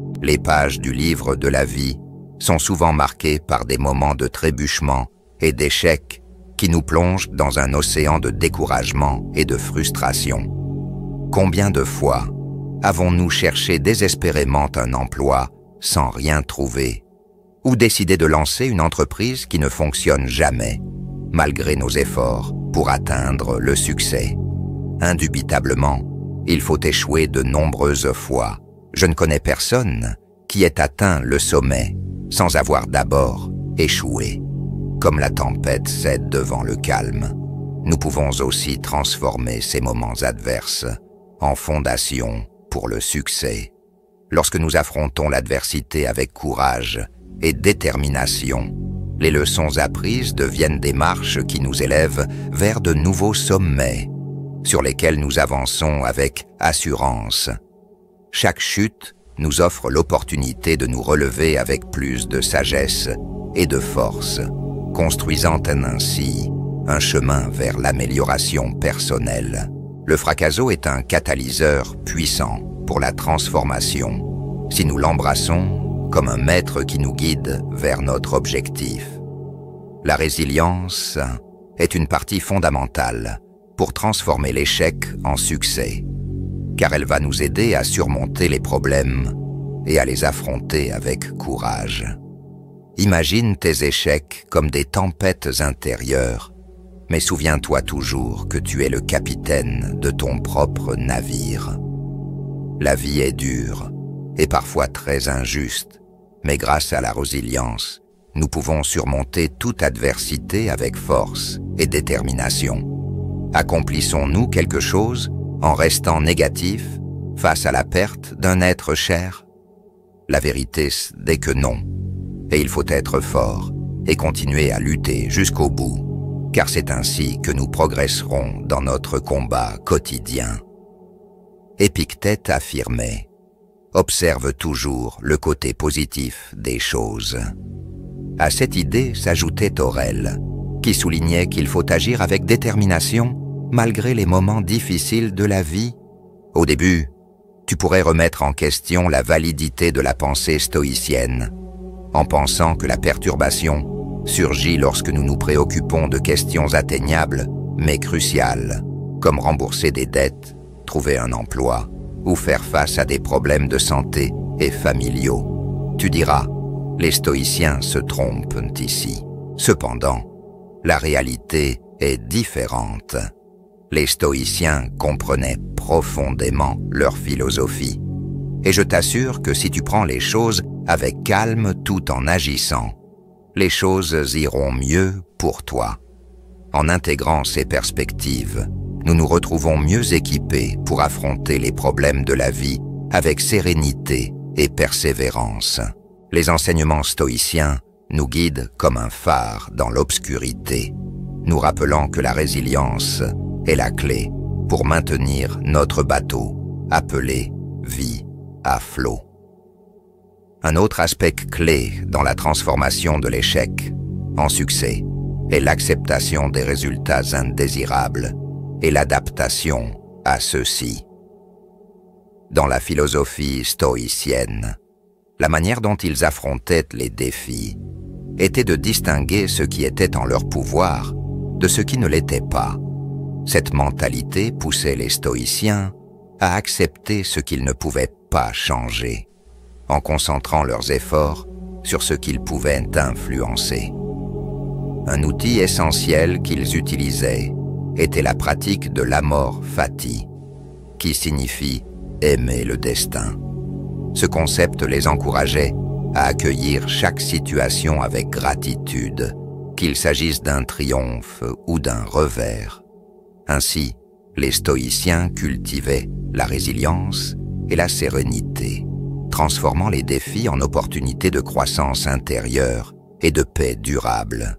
Les pages du livre de la vie sont souvent marquées par des moments de trébuchement et d'échecs qui nous plongent dans un océan de découragement et de frustration. Combien de fois avons-nous cherché désespérément un emploi sans rien trouver, ou décidé de lancer une entreprise qui ne fonctionne jamais, malgré nos efforts pour atteindre le succès? Indubitablement, il faut échouer de nombreuses fois. Je ne connais personne qui ait atteint le sommet sans avoir d'abord échoué. Comme la tempête cède devant le calme, nous pouvons aussi transformer ces moments adverses en fondation pour le succès. Lorsque nous affrontons l'adversité avec courage et détermination, les leçons apprises deviennent des marches qui nous élèvent vers de nouveaux sommets, sur lesquels nous avançons avec assurance. Chaque chute nous offre l'opportunité de nous relever avec plus de sagesse et de force, construisant ainsi un chemin vers l'amélioration personnelle. Le fracasso est un catalyseur puissant pour la transformation, si nous l'embrassons comme un maître qui nous guide vers notre objectif. La résilience est une partie fondamentale pour transformer l'échec en succès, car elle va nous aider à surmonter les problèmes et à les affronter avec courage. Imagine tes échecs comme des tempêtes intérieures, mais souviens-toi toujours que tu es le capitaine de ton propre navire. La vie est dure et parfois très injuste, mais grâce à la résilience, nous pouvons surmonter toute adversité avec force et détermination. Accomplissons-nous quelque chose en restant négatif face à la perte d'un être cher? La vérité n'est que non, et il faut être fort et continuer à lutter jusqu'au bout, car c'est ainsi que nous progresserons dans notre combat quotidien. Épictète affirmait « Observe toujours le côté positif des choses ». À cette idée s'ajoutait Aurèle, qui soulignait qu'il faut agir avec détermination malgré les moments difficiles de la vie. Au début, tu pourrais remettre en question la validité de la pensée stoïcienne, en pensant que la perturbation surgit lorsque nous nous préoccupons de questions atteignables mais cruciales, comme rembourser des dettes, trouver un emploi ou faire face à des problèmes de santé et familiaux. Tu diras, les stoïciens se trompent ici. Cependant, la réalité est différente. Les stoïciens comprenaient profondément leur philosophie. Et je t'assure que si tu prends les choses avec calme tout en agissant, les choses iront mieux pour toi. En intégrant ces perspectives, nous nous retrouvons mieux équipés pour affronter les problèmes de la vie avec sérénité et persévérance. Les enseignements stoïciens nous guident comme un phare dans l'obscurité, nous rappelant que la résilience est la clé pour maintenir notre bateau appelé vie à flot. Un autre aspect clé dans la transformation de l'échec en succès est l'acceptation des résultats indésirables et l'adaptation à ceux-ci. Dans la philosophie stoïcienne, la manière dont ils affrontaient les défis était de distinguer ce qui était en leur pouvoir de ce qui ne l'était pas. Cette mentalité poussait les stoïciens à accepter ce qu'ils ne pouvaient pas changer, en concentrant leurs efforts sur ce qu'ils pouvaient influencer. Un outil essentiel qu'ils utilisaient était la pratique de l'amor fati, qui signifie aimer le destin. Ce concept les encourageait à accueillir chaque situation avec gratitude, qu'il s'agisse d'un triomphe ou d'un revers. Ainsi, les stoïciens cultivaient la résilience et la sérénité, transformant les défis en opportunités de croissance intérieure et de paix durable.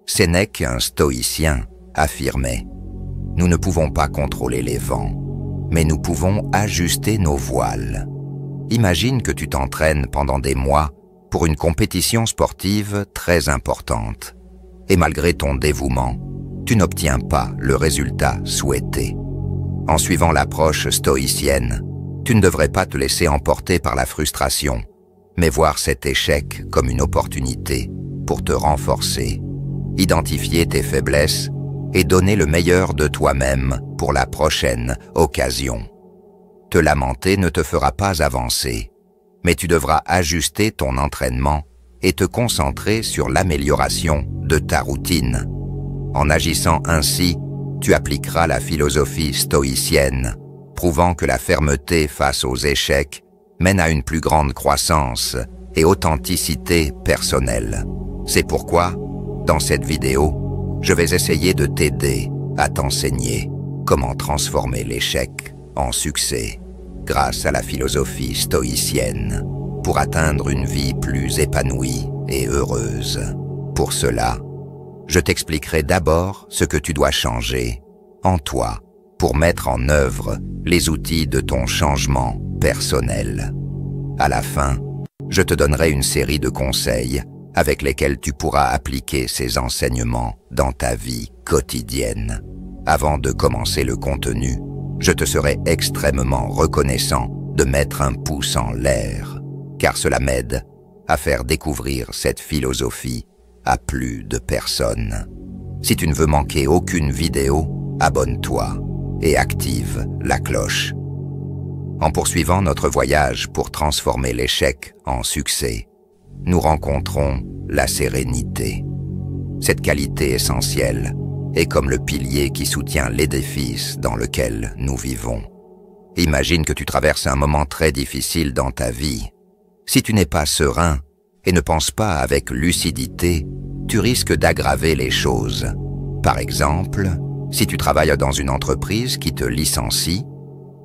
Sénèque, un stoïcien, affirmait « Nous ne pouvons pas contrôler les vents, mais nous pouvons ajuster nos voiles. » Imagine que tu t'entraînes pendant des mois pour une compétition sportive très importante, et malgré ton dévouement, tu n'obtiens pas le résultat souhaité. En suivant l'approche stoïcienne, Tu ne devrais pas te laisser emporter par la frustration, mais voir cet échec comme une opportunité pour te renforcer, identifier tes faiblesses et donner le meilleur de toi-même pour la prochaine occasion. Te lamenter ne te fera pas avancer, mais tu devras ajuster ton entraînement et te concentrer sur l'amélioration de ta routine. En agissant ainsi, tu appliqueras la philosophie stoïcienne, prouvant que la fermeté face aux échecs mène à une plus grande croissance et authenticité personnelle. C'est pourquoi, dans cette vidéo, je vais essayer de t'aider à t'enseigner comment transformer l'échec en succès grâce à la philosophie stoïcienne pour atteindre une vie plus épanouie et heureuse. Pour cela, je t'expliquerai d'abord ce que tu dois changer en toi pour mettre en œuvre les outils de ton changement personnel. À la fin, je te donnerai une série de conseils avec lesquels tu pourras appliquer ces enseignements dans ta vie quotidienne. Avant de commencer le contenu, je te serai extrêmement reconnaissant de mettre un pouce en l'air, car cela m'aide à faire découvrir cette philosophie à plus de personnes. Si tu ne veux manquer aucune vidéo, abonne-toi et active la cloche. En poursuivant notre voyage pour transformer l'échec en succès, nous rencontrons la sérénité. Cette qualité essentielle est comme le pilier qui soutient l'édifice dans lequel nous vivons. Imagine que tu traverses un moment très difficile dans ta vie. Si tu n'es pas serein et ne penses pas avec lucidité, tu risques d'aggraver les choses. Par exemple, si tu travailles dans une entreprise qui te licencie,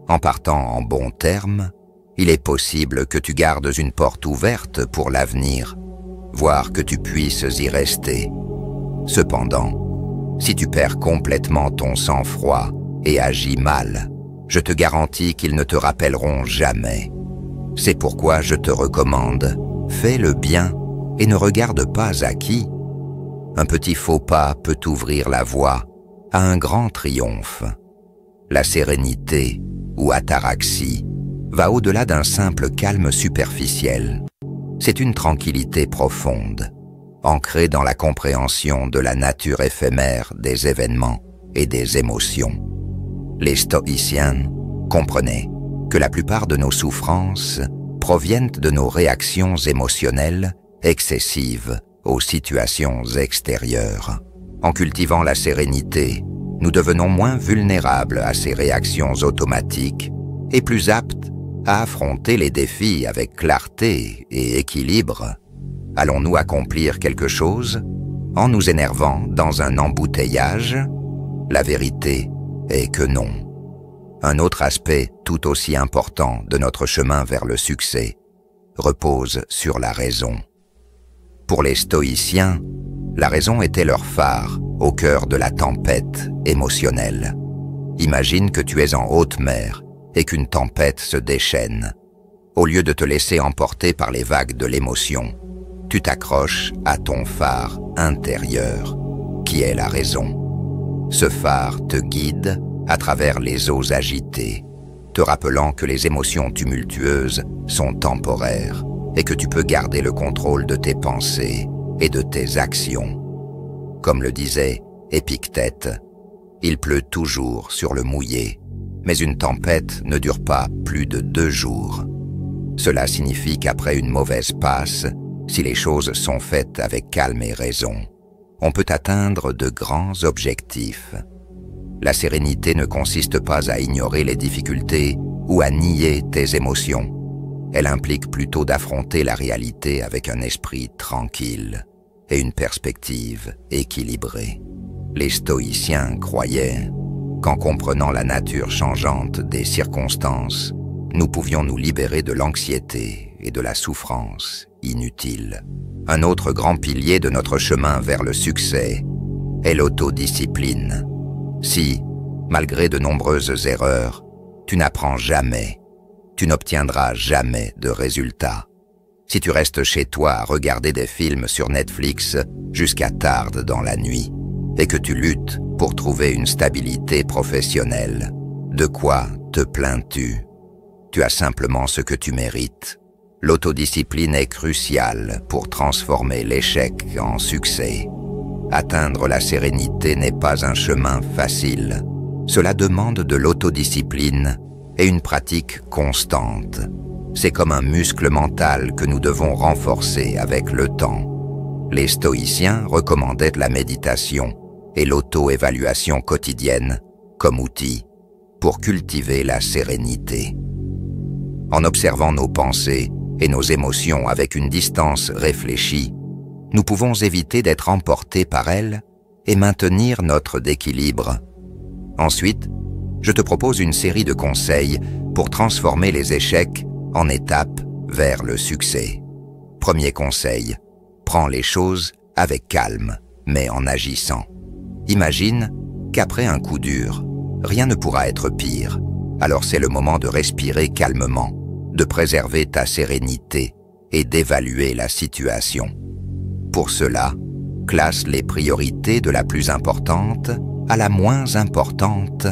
en partant en bons termes, il est possible que tu gardes une porte ouverte pour l'avenir, voire que tu puisses y rester. Cependant, si tu perds complètement ton sang-froid et agis mal, je te garantis qu'ils ne te rappelleront jamais. C'est pourquoi je te recommande, fais le bien et ne regarde pas à qui. Un petit faux pas peut ouvrir la voie à un grand triomphe. La sérénité, ou ataraxie, va au-delà d'un simple calme superficiel. C'est une tranquillité profonde, ancrée dans la compréhension de la nature éphémère des événements et des émotions. Les stoïciens comprenaient que la plupart de nos souffrances proviennent de nos réactions émotionnelles excessives aux situations extérieures. En cultivant la sérénité, nous devenons moins vulnérables à ces réactions automatiques et plus aptes à affronter les défis avec clarté et équilibre. Allons-nous accomplir quelque chose en nous énervant dans un embouteillage? La vérité est que non. Un autre aspect tout aussi important de notre chemin vers le succès repose sur la raison. Pour les stoïciens, la raison était leur phare au cœur de la tempête émotionnelle. Imagine que tu es en haute mer et qu'une tempête se déchaîne. Au lieu de te laisser emporter par les vagues de l'émotion, tu t'accroches à ton phare intérieur, qui est la raison. Ce phare te guide à travers les eaux agitées, te rappelant que les émotions tumultueuses sont temporaires et que tu peux garder le contrôle de tes pensées et de tes actions. Comme le disait Épictète, il pleut toujours sur le mouillé, mais une tempête ne dure pas plus de 2 jours. Cela signifie qu'après une mauvaise passe, si les choses sont faites avec calme et raison, on peut atteindre de grands objectifs. La sérénité ne consiste pas à ignorer les difficultés ou à nier tes émotions. Elle implique plutôt d'affronter la réalité avec un esprit tranquille et une perspective équilibrée. Les stoïciens croyaient qu'en comprenant la nature changeante des circonstances, nous pouvions nous libérer de l'anxiété et de la souffrance inutile. Un autre grand pilier de notre chemin vers le succès est l'autodiscipline. Si, malgré de nombreuses erreurs, tu n'apprends jamais, tu n'obtiendras jamais de résultats. Si tu restes chez toi à regarder des films sur Netflix jusqu'à tard dans la nuit et que tu luttes pour trouver une stabilité professionnelle, de quoi te plains-tu? tu as simplement ce que tu mérites. L'autodiscipline est cruciale pour transformer l'échec en succès. Atteindre la sérénité n'est pas un chemin facile. Cela demande de l'autodiscipline et une pratique constante. C'est comme un muscle mental que nous devons renforcer avec le temps. Les stoïciens recommandaient la méditation et l'auto-évaluation quotidienne comme outil pour cultiver la sérénité. En observant nos pensées et nos émotions avec une distance réfléchie, nous pouvons éviter d'être emportés par elles et maintenir notre équilibre. Ensuite, je te propose une série de conseils pour transformer les échecs en étapes vers le succès. Premier conseil, prends les choses avec calme, mais en agissant. Imagine qu'après un coup dur, rien ne pourra être pire. Alors c'est le moment de respirer calmement, de préserver ta sérénité et d'évaluer la situation. Pour cela, classe les priorités de la plus importante à la moins importante.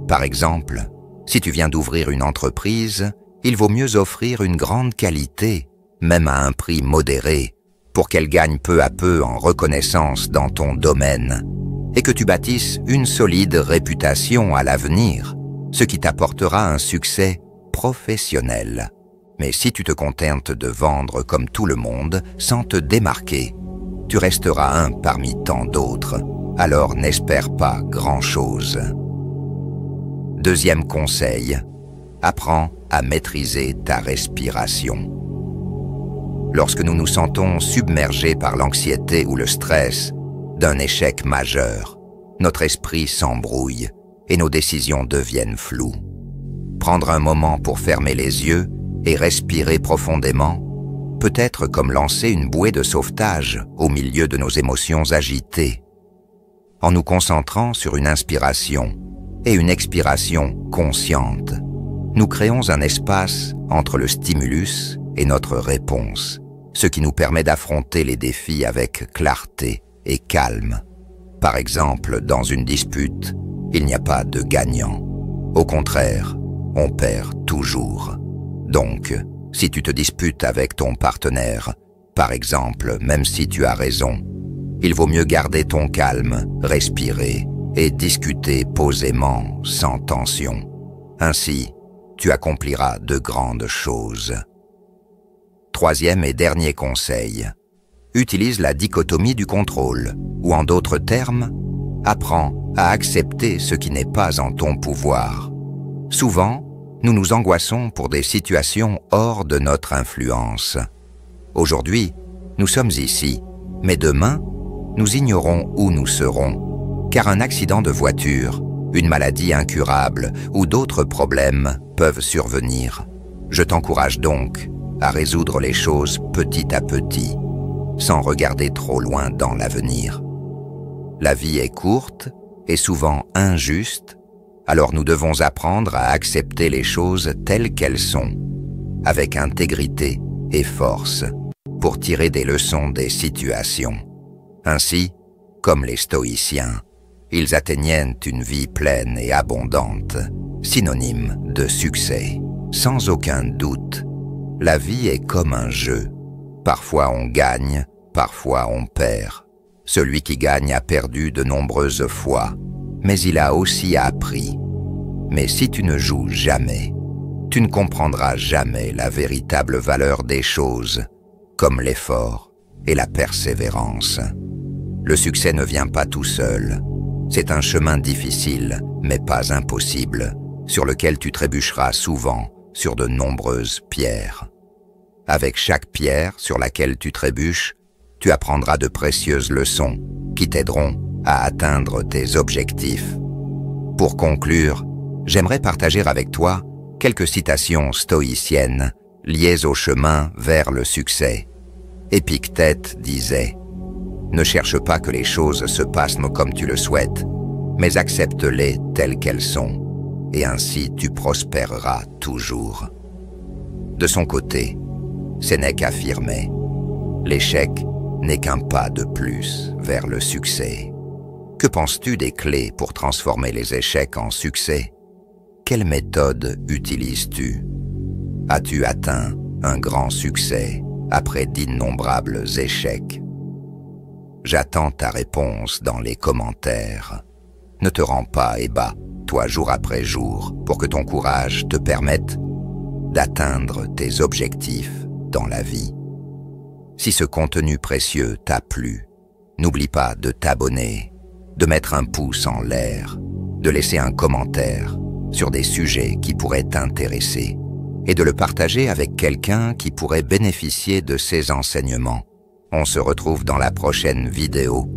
Par exemple, si tu viens d'ouvrir une entreprise, il vaut mieux offrir une grande qualité, même à un prix modéré, pour qu'elle gagne peu à peu en reconnaissance dans ton domaine, et que tu bâtisses une solide réputation à l'avenir, ce qui t'apportera un succès professionnel. Mais si tu te contentes de vendre comme tout le monde sans te démarquer, tu resteras un parmi tant d'autres, alors n'espère pas grand-chose. Deuxième conseil, apprends à maîtriser ta respiration. Lorsque nous nous sentons submergés par l'anxiété ou le stress d'un échec majeur, notre esprit s'embrouille et nos décisions deviennent floues. Prendre un moment pour fermer les yeux et respirer profondément peut être comme lancer une bouée de sauvetage au milieu de nos émotions agitées. En nous concentrant sur une inspiration et une expiration consciente, nous créons un espace entre le stimulus et notre réponse, ce qui nous permet d'affronter les défis avec clarté et calme. Par exemple, dans une dispute, il n'y a pas de gagnant. Au contraire, on perd toujours. Donc, si tu te disputes avec ton partenaire, par exemple, même si tu as raison, il vaut mieux garder ton calme, respirer et discuter posément, sans tension. Ainsi, tu accompliras de grandes choses. Troisième et dernier conseil, utilise la dichotomie du contrôle, ou en d'autres termes, apprends à accepter ce qui n'est pas en ton pouvoir. Souvent, nous nous angoissons pour des situations hors de notre influence. Aujourd'hui, nous sommes ici, mais demain, nous ignorons où nous serons, car un accident de voiture, une maladie incurable ou d'autres problèmes peuvent survenir. Je t'encourage donc à résoudre les choses petit à petit, sans regarder trop loin dans l'avenir. La vie est courte et souvent injuste, alors nous devons apprendre à accepter les choses telles qu'elles sont, avec intégrité et force, pour tirer des leçons des situations. Ainsi, comme les stoïciens, ils atteignaient une vie pleine et abondante, synonyme de succès. Sans aucun doute, la vie est comme un jeu. Parfois on gagne, parfois on perd. Celui qui gagne a perdu de nombreuses fois, mais il a aussi appris. Mais si tu ne joues jamais, tu ne comprendras jamais la véritable valeur des choses, comme l'effort et la persévérance. Le succès ne vient pas tout seul. C'est un chemin difficile, mais pas impossible, sur lequel tu trébucheras souvent sur de nombreuses pierres. Avec chaque pierre sur laquelle tu trébuches, tu apprendras de précieuses leçons qui t'aideront à atteindre tes objectifs. Pour conclure, j'aimerais partager avec toi quelques citations stoïciennes liées au chemin vers le succès. Épictète disait « Ne cherche pas que les choses se passent comme tu le souhaites, mais accepte-les telles qu'elles sont, et ainsi tu prospéreras toujours. » De son côté, Sénèque affirmait « L'échec n'est qu'un pas de plus vers le succès. » Que penses-tu des clés pour transformer les échecs en succès? Quelle méthode utilises-tu? As-tu atteint un grand succès après d'innombrables échecs? J'attends ta réponse dans les commentaires. Ne te rends pas et bats-toi jour après jour pour que ton courage te permette d'atteindre tes objectifs dans la vie. Si ce contenu précieux t'a plu, n'oublie pas de t'abonner, de mettre un pouce en l'air, de laisser un commentaire sur des sujets qui pourraient t'intéresser et de le partager avec quelqu'un qui pourrait bénéficier de ces enseignements. On se retrouve dans la prochaine vidéo.